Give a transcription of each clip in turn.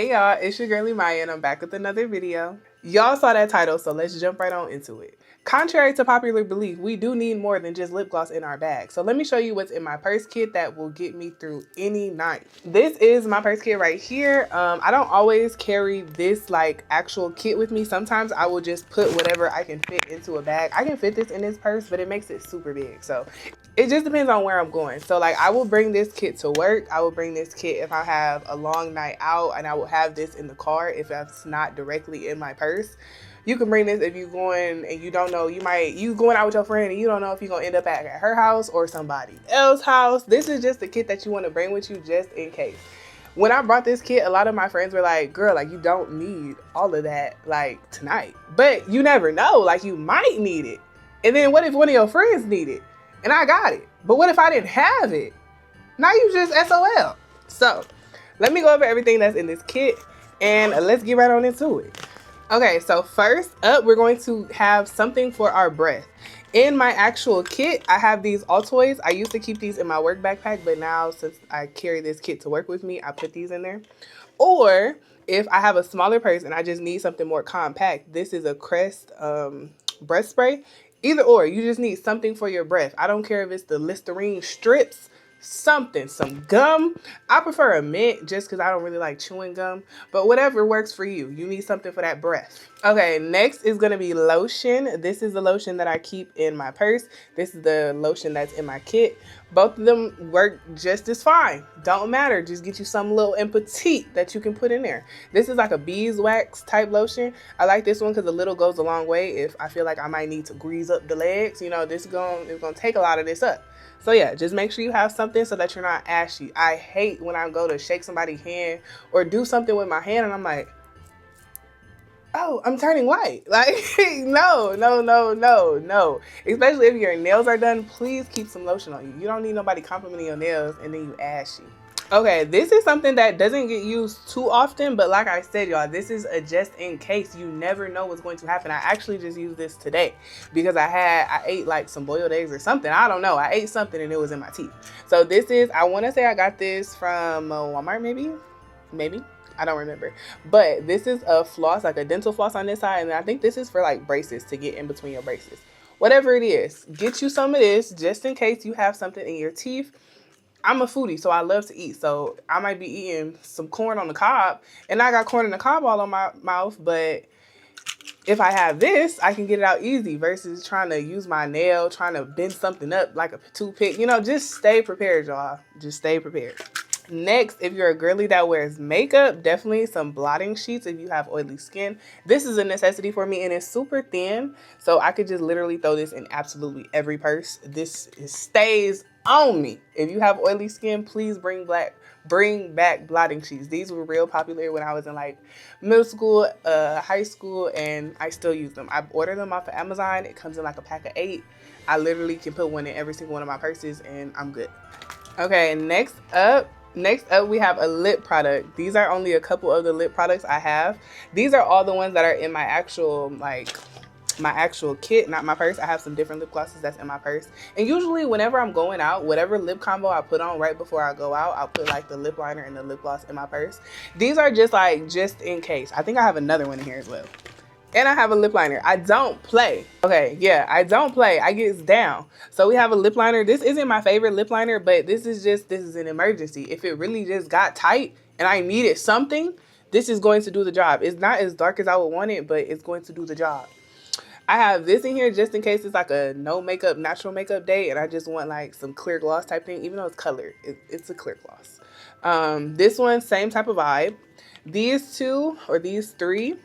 Hey y'all, it's your girlie Maya and I'm back with another video. Y'all saw that title, so let's jump right on into it. Contrary to popular belief, we do need more than just lip gloss in our bag. So let me show you what's in my purse kit that will get me through any night. This is my purse kit right here. I don't always carry this like actual kit with me. Sometimes I will just put whatever I can fit into a bag. I can fit this in this purse, but it makes it super big. So it just depends on where I'm going. So like I will bring this kit to work. I will bring this kit if I have a long night out, and I will have this in the car if that's not directly in my purse. You can bring this if you're going and you don't know, you going out with your friend and you don't know if you're going to end up at her house or somebody else's house. This is just the kit that you want to bring with you just in case. When I brought this kit, a lot of my friends were like, girl, like you don't need all of that like tonight. But you never know, like you might need it. And then what if one of your friends need it and I got it? But what if I didn't have it? Now you just SOL. So let me go over everything that's in this kit and let's get right on into it. Okay, so first up, we're going to have something for our breath. In my actual kit, I have these Altoids. I used to keep these in my work backpack, but now since I carry this kit to work with me, I put these in there. Or if I have a smaller purse and I just need something more compact, this is a Crest breath spray. Either or, you just need something for your breath. I don't care if it's the Listerine strips, something, some gum. I prefer a mint just because I don't really like chewing gum, but whatever works for you. You need something for that breath. Okay, next is going to be lotion. This is the lotion that I keep in my purse. This is the lotion that's in my kit. Both of them work just as fine. Don't matter. Just get you some little and petite that you can put in there. This is like a beeswax type lotion. I like this one because a little goes a long way. If I feel like I might need to grease up the legs, you know, it's gonna take a lot of this up. So yeah, just make sure you have something so that you're not ashy. I hate when I go to shake somebody's hand or do something with my hand and I'm like, oh, I'm turning white. Like, no. Especially if your nails are done, please keep some lotion on you. You don't need nobody complimenting your nails and then you ashy. Okay, this is something that doesn't get used too often, but like I said, y'all, this is a just in case. You never know what's going to happen. I actually just used this today because I ate like some boiled eggs or something. I don't know. I ate something and it was in my teeth. So this is, I want to say I got this from Walmart, maybe. I don't remember. But this is a floss, like a dental floss on this side. And I think this is for like braces, to get in between your braces. Whatever it is, get you some of this just in case you have something in your teeth. I'm a foodie, so I love to eat. So I might be eating some corn on the cob, and I got corn in the cob all on my mouth. But if I have this, I can get it out easy versus trying to use my nail, trying to bend something up like a toothpick. You know, just stay prepared, y'all. Just stay prepared. Next, if you're a girly that wears makeup, definitely some blotting sheets if you have oily skin. This is a necessity for me and it's super thin, so I could just literally throw this in absolutely every purse. This stays on me. If you have oily skin, please bring back blotting sheets. These were real popular when I was in like middle school, high school, and I still use them. I ordered them off of Amazon. It comes in like a pack of 8. I literally can put one in every single one of my purses and I'm good. Okay, next up, we have a lip product. These are only a couple of the lip products I have. These are all the ones that are in my actual kit, not my purse. I have some different lip glosses that's in my purse. And usually whenever I'm going out, whatever lip combo I put on right before I go out, I'll put like the lip liner and the lip gloss in my purse. These are just in case. I think I have another one in here as well. And I have a lip liner. I don't play. Okay, yeah, I don't play. I get down. So we have a lip liner. This isn't my favorite lip liner, but this is an emergency. If it really just got tight and I needed something, this is going to do the job. It's not as dark as I would want it, but it's going to do the job. I have this in here just in case it's like a no makeup, natural makeup day and I just want like some clear gloss type thing, even though it's colored. It's a clear gloss. This one, same type of vibe. These three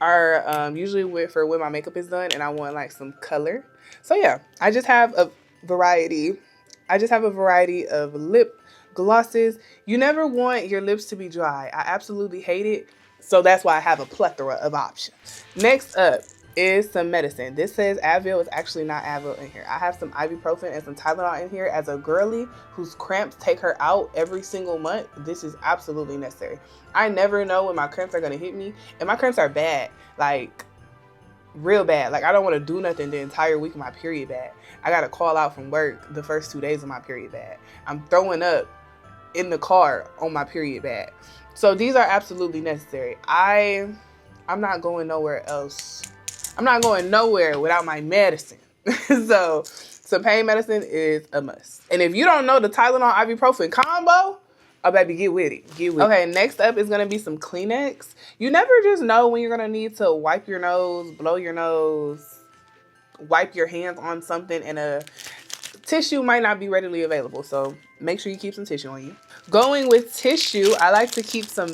are usually for when my makeup is done and I want like some color. So yeah, I just have a variety of lip glosses. You never want your lips to be dry. I absolutely hate it. So that's why I have a plethora of options. Next up is some medicine. This says Advil. It's actually not Advil in here. I have some ibuprofen and some Tylenol in here. As a girly whose cramps take her out every single month, this is absolutely necessary. I never know when my cramps are going to hit me, and my cramps are bad, like real bad. Like I don't want to do nothing the entire week of my period bad. I got to call out from work the first 2 days of my period bad. I'm throwing up in the car on my period bag. So these are absolutely necessary. I'm not going nowhere else. I'm not going nowhere without my medicine. So some pain medicine is a must. And if you don't know the Tylenol ibuprofen combo, oh baby, get with it. Get with it. Okay, next up is gonna be some Kleenex. You never just know when you're gonna need to wipe your nose, blow your nose, wipe your hands on something, and a tissue might not be readily available. So make sure you keep some tissue on you. Going with tissue, I like to keep some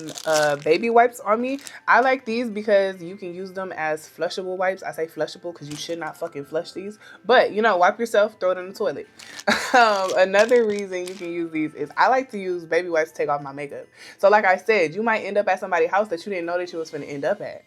baby wipes on me. I like these because you can use them as flushable wipes. I say flushable because you should not fucking flush these. But, you know, wipe yourself, throw it in the toilet. Another reason you can use these is I like to use baby wipes to take off my makeup. So like I said, you might end up at somebody's house that you didn't know that you was finna end up at.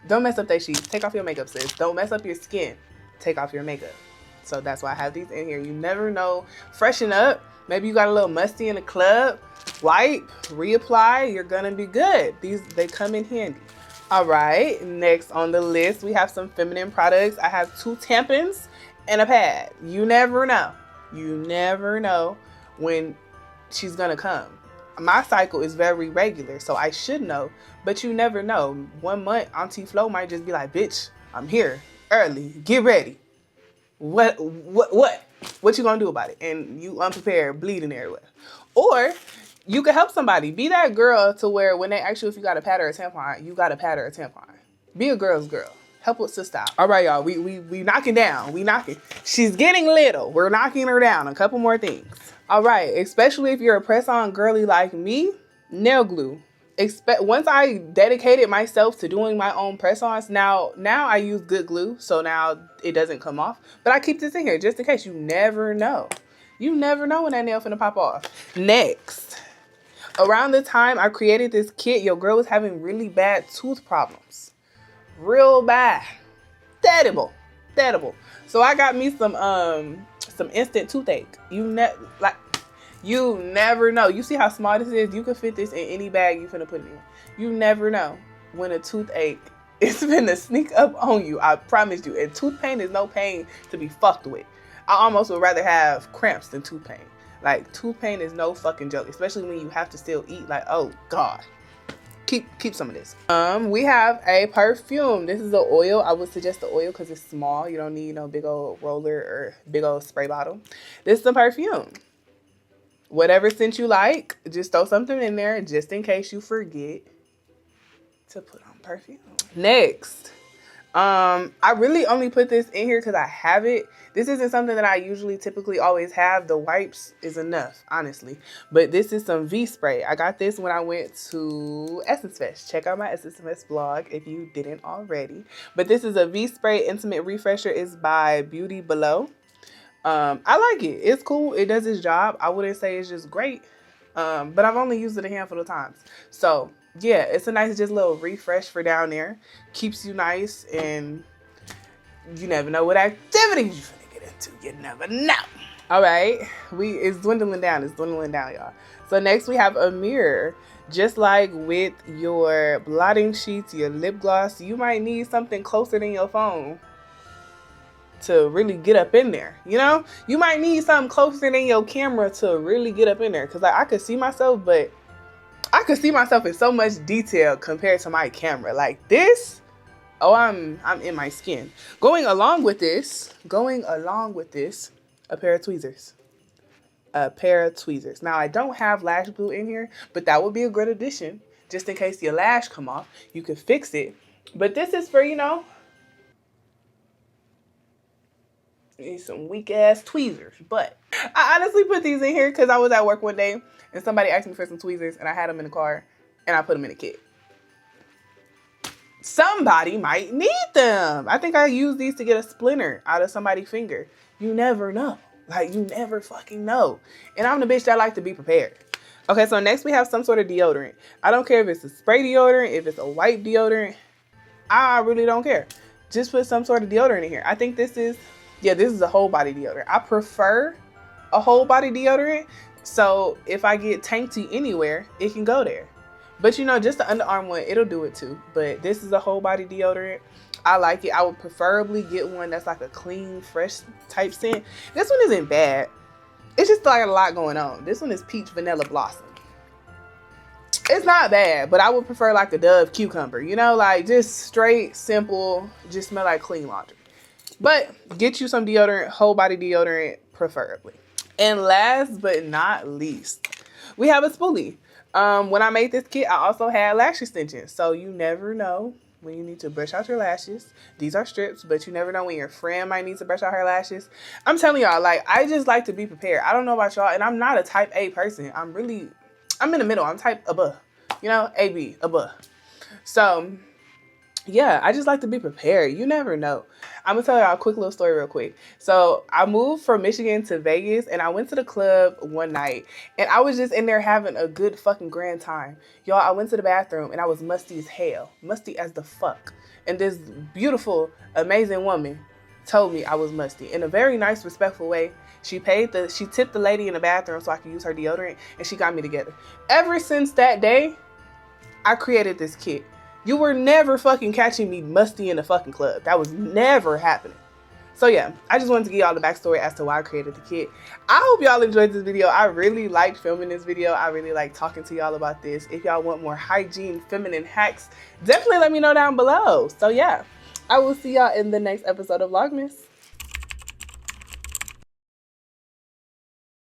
Don't mess up their sheets. Take off your makeup, sis. Don't mess up your skin. Take off your makeup. So that's why I have these in here. You never know. Freshen up. Maybe you got a little musty in the club. Wipe, reapply. You're gonna be good. They come in handy. All right. Next on the list, we have some feminine products. I have 2 tampons and a pad. You never know. You never know when she's gonna come. My cycle is very regular, so I should know. But you never know. 1 month, Auntie Flo might just be like, "Bitch, I'm here early. Get ready." What you gonna do about it? And you unprepared, bleeding everywhere. Or you could help somebody. Be that girl to where when they ask you if you got a pad or a tampon, you got a pad or a tampon. Be a girl's girl. Help with sister out. All right, y'all. We knocking down. We knocking. She's getting little. We're knocking her down. A couple more things. All right. Especially if you're a press-on girly like me, nail glue. Once I dedicated myself to doing my own press-ons, now I use good glue, so now it doesn't come off. But I keep this in here just in case. You never know. You never know when that nail finna pop off. Next, around the time I created this kit, your girl was having really bad tooth problems. Real bad. Terrible. So I got me some instant toothache. You never know. You see how small this is? You can fit this in any bag you finna put it in. You never know when a toothache is finna sneak up on you. I promise you. And tooth pain is no pain to be fucked with. I almost would rather have cramps than tooth pain. Like, tooth pain is no fucking joke. Especially when you have to still eat. Like, oh, God. Keep some of this. We have a perfume. This is the oil. I would suggest the oil because it's small. You don't need no big old roller or big old spray bottle. This is a perfume. Whatever scent you like, just throw something in there just in case you forget to put on perfume. Next, I really only put this in here because I have it. This isn't something that I typically always have. The wipes is enough, honestly. But this is some V spray. I got this when I went to Essence Fest. Check out my Essence Fest vlog if you didn't already. But this is a V spray intimate refresher. It's by Beauty Below. I like it. It's cool. It does its job. I wouldn't say it's just great. But I've only used it a handful of times. So yeah, it's a nice just little refresh for down there. Keeps you nice, and you never know what activities you're gonna get into. You never know. All right. It's dwindling down. Y'all. So next we have a mirror. Just like with your blotting sheets, your lip gloss, you might need something closer than your phone to really get up in there. You know, you might need something closer than your camera to really get up in there. Cause I could see myself, but I could see myself in so much detail compared to my camera. Like this, oh, I'm in my skin. Going along with this, a pair of tweezers. Now I don't have lash glue in here, but that would be a great addition. Just in case your lash come off, you could fix it. But this is for, you know, need some weak ass tweezers. But I honestly put these in here because I was at work one day and somebody asked me for some tweezers and I had them in the car and I put them in a kit. Somebody might need them. I think I used these to get a splinter out of somebody's finger. You never know. Like, you never fucking know. And I'm the bitch that like to be prepared. Okay, so next we have some sort of deodorant. I don't care if it's a spray deodorant, if it's a white deodorant. I really don't care. Just put some sort of deodorant in here. I think this is a whole body deodorant. I prefer a whole body deodorant. So if I get tainty anywhere, it can go there. But you know, just the underarm one, it'll do it too. But this is a whole body deodorant. I like it. I would preferably get one that's like a clean, fresh type scent. This one isn't bad. It's just like a lot going on. This one is peach vanilla blossom. It's not bad, but I would prefer like a Dove cucumber, you know, like just straight, simple, just smell like clean laundry. But get you some deodorant, whole body deodorant, preferably. And last but not least, we have a spoolie. When I made this kit, I also had lash extensions. So you never know when you need to brush out your lashes. These are strips, but you never know when your friend might need to brush out her lashes. I'm telling y'all, like, I just like to be prepared. I don't know about y'all, and I'm not a type A person. I'm in the middle. I'm type above, you know, AB, above. So, yeah, I just like to be prepared. You never know. I'm going to tell y'all a quick little story real quick. So, I moved from Michigan to Vegas, and I went to the club one night, and I was just in there having a good fucking grand time. Y'all, I went to the bathroom, and I was musty as hell. Musty as the fuck. And this beautiful, amazing woman told me I was musty in a very nice, respectful way. She tipped the lady in the bathroom so I could use her deodorant, and she got me together. Ever since that day, I created this kit. You were never fucking catching me musty in the fucking club. That was never happening. So yeah, I just wanted to give y'all the backstory as to why I created the kit. I hope y'all enjoyed this video. I really liked filming this video. I really like talking to y'all about this. If y'all want more hygiene, feminine hacks, definitely let me know down below. So yeah, I will see y'all in the next episode of Vlogmas.